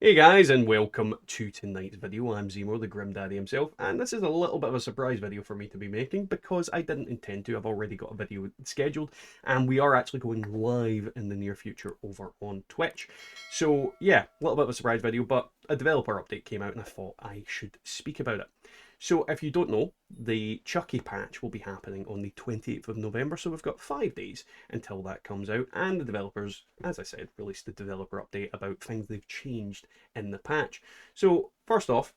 Hey guys, and welcome to tonight's video. I'm Zemo, the Grim Daddy himself, and this is a little bit of a surprise video for me to be making because I didn't intend to. I've already got a video scheduled, and we are actually going live in the near future over on Twitch. So yeah, a little bit of a surprise video, but a developer update came out and I thought I should speak about it. So if you don't know, the Chucky patch will be happening on the 28th of November, so we've got 5 days until that comes out, and the developers, as I said, released the developer update about things they've changed in the patch. So first off,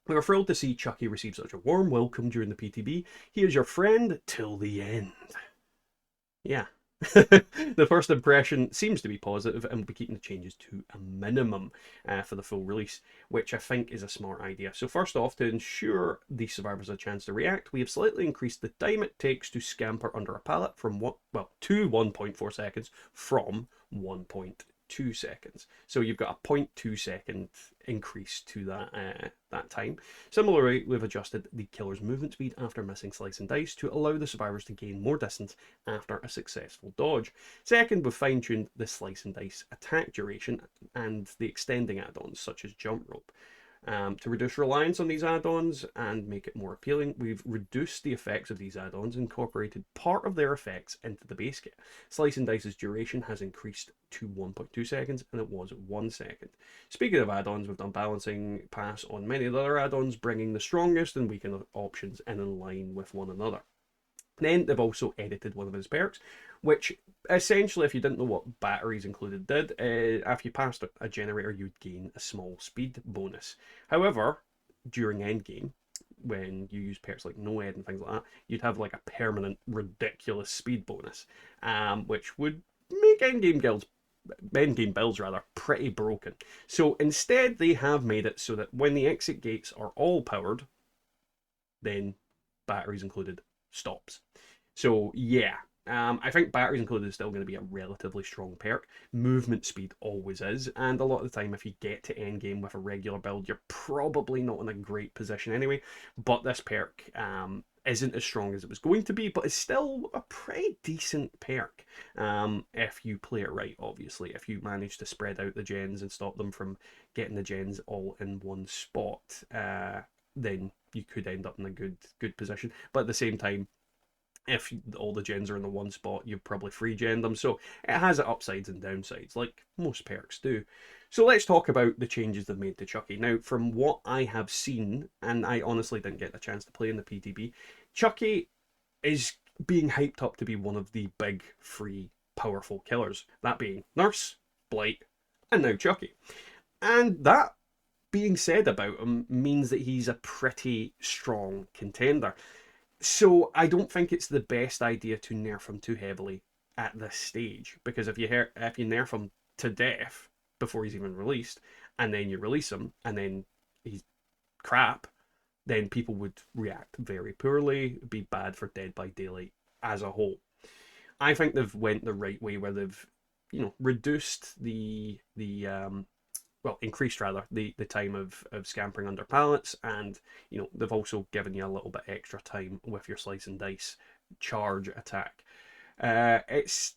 we were thrilled to see Chucky receive such a warm welcome during the PTB. He is your friend till the end. Yeah. The first impression seems to be positive, and we'll be keeping the changes to a minimum for the full release, which I think is a smart idea. So first off, to ensure the survivors a chance to react, we have slightly increased the time it takes to scamper under a pallet from to 1.4 seconds from 1.2 seconds. So you've got a 0.2 second increase to that time. Similarly, we've adjusted the killer's movement speed after missing slice and dice to allow the survivors to gain more distance after a successful dodge. Second, we've fine-tuned the slice and dice attack duration and the extending add-ons such as jump rope. To reduce reliance on these add-ons and make it more appealing, we've reduced the effects of these add-ons, incorporated part of their effects into the base kit. Slice and Dice's duration has increased to 1.2 seconds and it was 1 second. Speaking of add-ons, we've done balancing pass on many of the other add-ons, bringing the strongest and weakened options in line with one another. Then they've also edited one of his perks, which essentially, if you didn't know what batteries included did, if you passed a generator, you'd gain a small speed bonus. However, during endgame, when you use perks like no ed and things like that, you'd have like a permanent ridiculous speed bonus, which would make endgame builds rather pretty broken. So instead, they have made it so that when the exit gates are all powered, then batteries included stops. So yeah, I think batteries included is still going to be a relatively strong perk. Movement speed always is, and a lot of the time, if you get to endgame with a regular build, you're probably not in a great position anyway. But this perk isn't as strong as it was going to be, but it's still a pretty decent perk if you play it right. Obviously, if you manage to spread out the gens and stop them from getting the gens all in one spot, then you could end up in a good position. But at the same time, if all the gens are in the one spot, you've probably free gen them. So it has its upsides and downsides, like most perks do. So let's talk about the changes they've made to Chucky. Now, from what I have seen, and I honestly didn't get a chance to play in the PTB, Chucky is being hyped up to be one of the big, free, powerful killers. That being Nurse, Blight, and now Chucky. And that being said about him means that he's a pretty strong contender. So I don't think it's the best idea to nerf him too heavily at this stage, because if you nerf him to death before he's even released, and then you release him and then he's crap, then people would react very poorly, be bad for Dead by Daylight as a whole. I think they've went the right way where they've reduced increased rather the time of scampering under pallets, and they've also given you a little bit extra time with your slice and dice charge attack. It's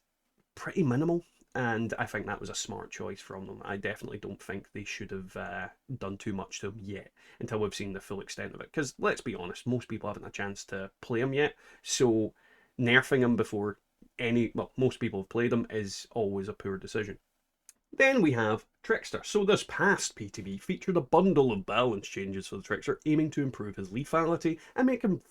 pretty minimal, and I think that was a smart choice from them. I definitely don't think they should have done too much to him yet until we've seen the full extent of it, because let's be honest, most people haven't had a chance to play him yet, so nerfing him before most people have played him is always a poor decision. Then we have Trickster. So this past PTB featured a bundle of balance changes for the Trickster, aiming to improve his lethality and make him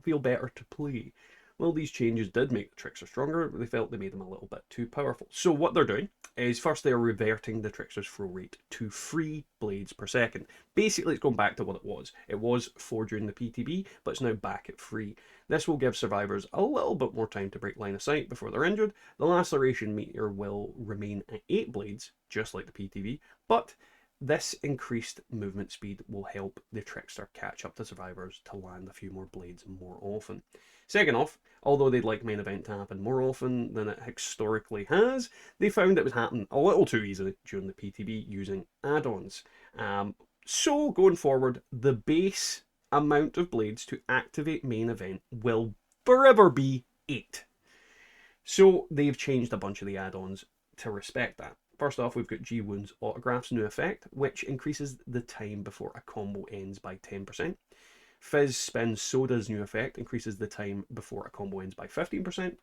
feel better to play. Well, these changes did make the Trickster stronger, but they felt they made him a little bit too powerful. So what they're doing is first they are reverting the Trickster's throw rate to 3 blades per second. Basically, it's going back to what it was. It was 4 during the PTB, but it's now back at 3. This will give survivors a little bit more time to break line of sight before they're injured. The laceration meter will remain at 8 blades, just like the PTB, but this increased movement speed will help the Trickster catch up to survivors to land a few more blades more often. Second off, although they'd like main event to happen more often than it historically has, they found it was happening a little too easily during the PTB using add-ons. So going forward, the base amount of blades to activate main event will forever be 8. So they've changed a bunch of the add-ons to respect that. first off, we've got G-Wound's Autograph's new effect, which increases the time before a combo ends by 10%. Fizz Spins Soda's new effect increases the time before a combo ends by 15%.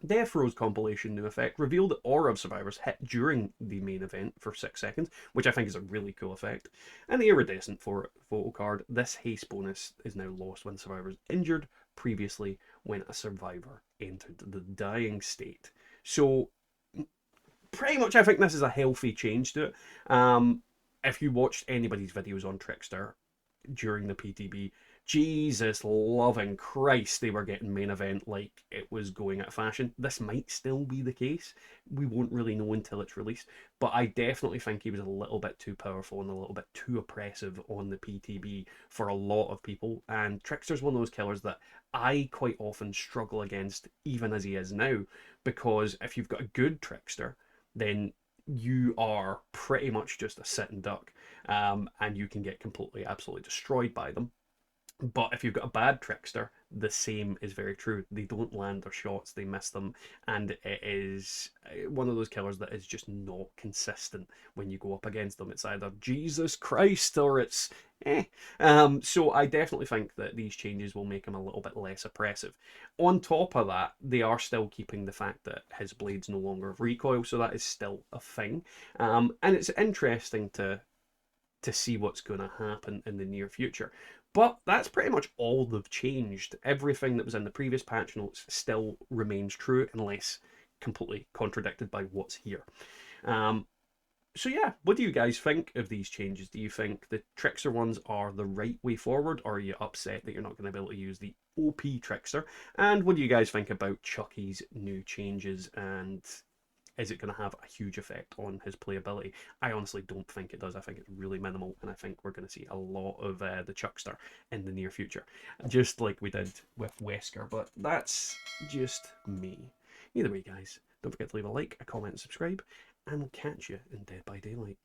Death Row's compilation new effect revealed that aura of survivors hit during the main event for 6 seconds, which I think is a really cool effect. And the iridescent photo card, this haste bonus is now lost when survivors injured previously when a survivor entered the dying state. So pretty much I think this is a healthy change to it. If you watched anybody's videos on Trickster during the PTB, Jesus loving Christ, they were getting main event like it was going out of fashion. This might still be the case. We won't really know until it's released, but I definitely think he was a little bit too powerful and a little bit too oppressive on the PTB for a lot of people. And Trickster's one of those killers that I quite often struggle against, even as he is now, because if you've got a good Trickster, then you are pretty much just a sitting duck, and you can get completely, absolutely destroyed by them. But if you've got a bad Trickster, the same is very true. They don't land their shots, they miss them, and it is one of those killers that is just not consistent when you go up against them. It's either Jesus Christ or it's eh. So I definitely think that these changes will make him a little bit less oppressive. On top of that, they are still keeping the fact that his blades no longer have recoil, so that is still a thing. And it's interesting to see what's going to happen in the near future. But that's pretty much all they've changed. Everything that was in the previous patch notes still remains true, unless completely contradicted by what's here. So yeah, what do you guys think of these changes? Do you think the Trickster ones are the right way forward, or are you upset that you're not going to be able to use the OP Trickster? And what do you guys think about Chucky's new changes, and is it going to have a huge effect on his playability? I honestly don't think it does. I think it's really minimal, and I think we're going to see a lot of the Chuckster in the near future, just like we did with Wesker, but that's just me. Either way, guys, don't forget to leave a like, a comment, and subscribe, and we'll catch you in Dead by Daylight.